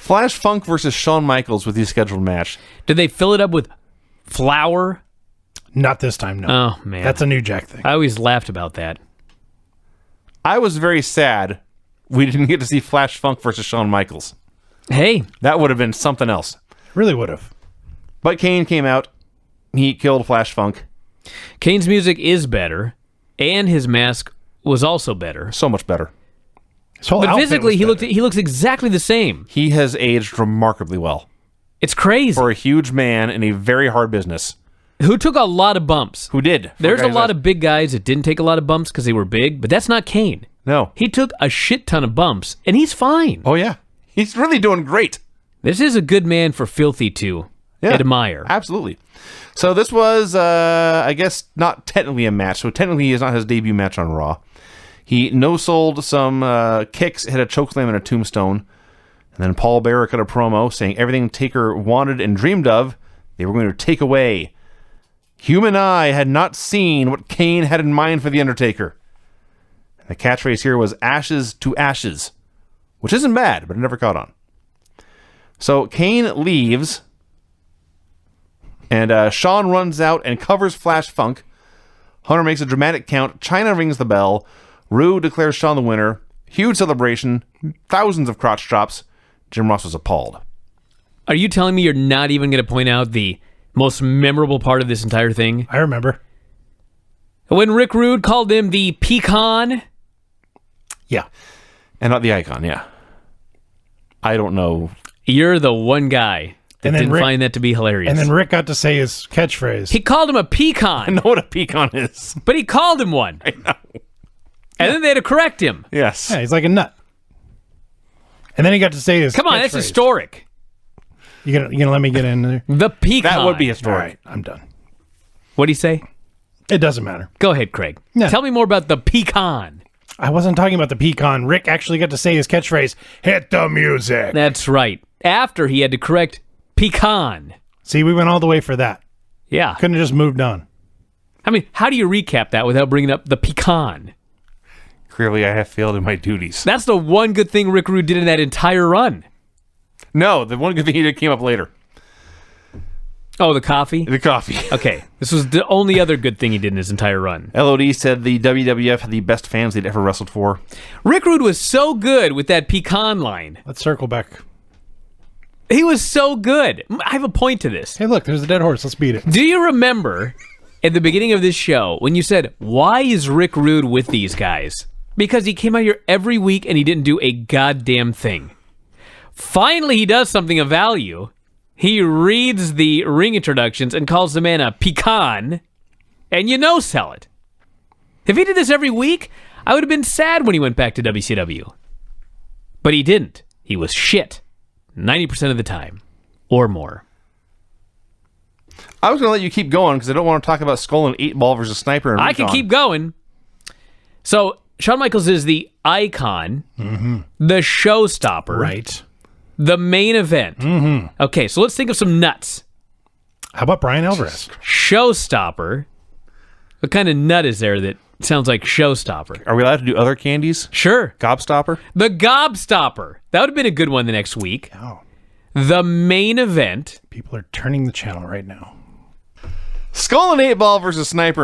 Flash Funk versus Shawn Michaels with the scheduled match. Did they fill it up with flour? Not this time, no. Oh, man. That's a New Jack thing. I always laughed about that. I was very sad we didn't get to see Flash Funk versus Shawn Michaels. Hey. That would have been something else. Really would have. But Kane came out. He killed Flash Funk. Kane's music is better, and his mask was also better. So much better. But physically, he looks exactly the same. He has aged remarkably well. It's crazy. For a huge man in a very hard business. Who took a lot of bumps. Who did. There's a lot of big guys that didn't take a lot of bumps because they were big, but that's not Kane. No. He took a shit ton of bumps, and he's fine. Oh, yeah. He's really doing great. This is a good man for Filthy to admire. Absolutely. So this was, I guess, not technically a match. So technically, it's not his debut match on Raw. He no-sold some kicks, hit a chokeslam and a tombstone. And then Paul Bearer cut a promo saying everything Taker wanted and dreamed of, they were going to take away. Human eye had not seen what Kane had in mind for The Undertaker. And the catchphrase here was ashes to ashes, which isn't bad, but it never caught on. So Kane leaves, and Shawn runs out and covers Flash Funk. Hunter makes a dramatic count. Chyna rings the bell. Rude declares Shawn the winner. Huge celebration. Thousands of crotch drops. Jim Ross was appalled. Are you telling me you're not even going to point out the most memorable part of this entire thing? I remember. When Rick Rude called him the Pecan? Yeah. And not the Icon, yeah. I don't know. You're the one guy that didn't find that to be hilarious. And then Rick got to say his catchphrase. He called him a pecan. I know what a pecan is. But he called him one. I know. And then they had to correct him. Yes. Yeah, he's like a nut. And then he got to say his Come on, that's historic. You gonna let me get in there? The pecan. That would be historic. All right, I'm done. What'd he say? It doesn't matter. Go ahead, Craig. Yeah. Tell me more about the pecan. I wasn't talking about the pecan. Rick actually got to say his catchphrase, hit the music. That's right. After he had to correct pecan. See, we went all the way for that. Yeah. Couldn't have just moved on. I mean, how do you recap that without bringing up the pecan? Clearly, I have failed in my duties. That's the one good thing Rick Rude did in that entire run. No, the one good thing he did came up later. Oh, the coffee? The coffee. Okay. This was the only other good thing he did in his entire run. LOD said the WWF had the best fans they'd ever wrestled for. Rick Rude was so good with that pecan line. Let's circle back. He was so good. I have a point to this. Hey, look, there's a dead horse. Let's beat it. Do you remember at the beginning of this show when you said, why is Rick Rude with these guys? Because he came out here every week and he didn't do a goddamn thing. Finally, he does something of value. He reads the ring introductions and calls the man a pecan, and you no-sell it. If he did this every week, I would have been sad when he went back to WCW. But he didn't. He was shit 90% of the time, or more. I was going to let you keep going because I don't want to talk about Skull and 8-Ball versus Sniper and I can keep going. So, Shawn Michaels is the icon, the showstopper. Right. The main event. Mm-hmm. Okay, so let's think of some nuts. How about Bryan Alvarez? Showstopper. What kind of nut is there that sounds like showstopper? Are we allowed to do other candies? Sure. Gobstopper? The gobstopper. That would have been a good one the next week. Oh. The main event. People are turning the channel right now. Skull and 8-Ball versus Sniper and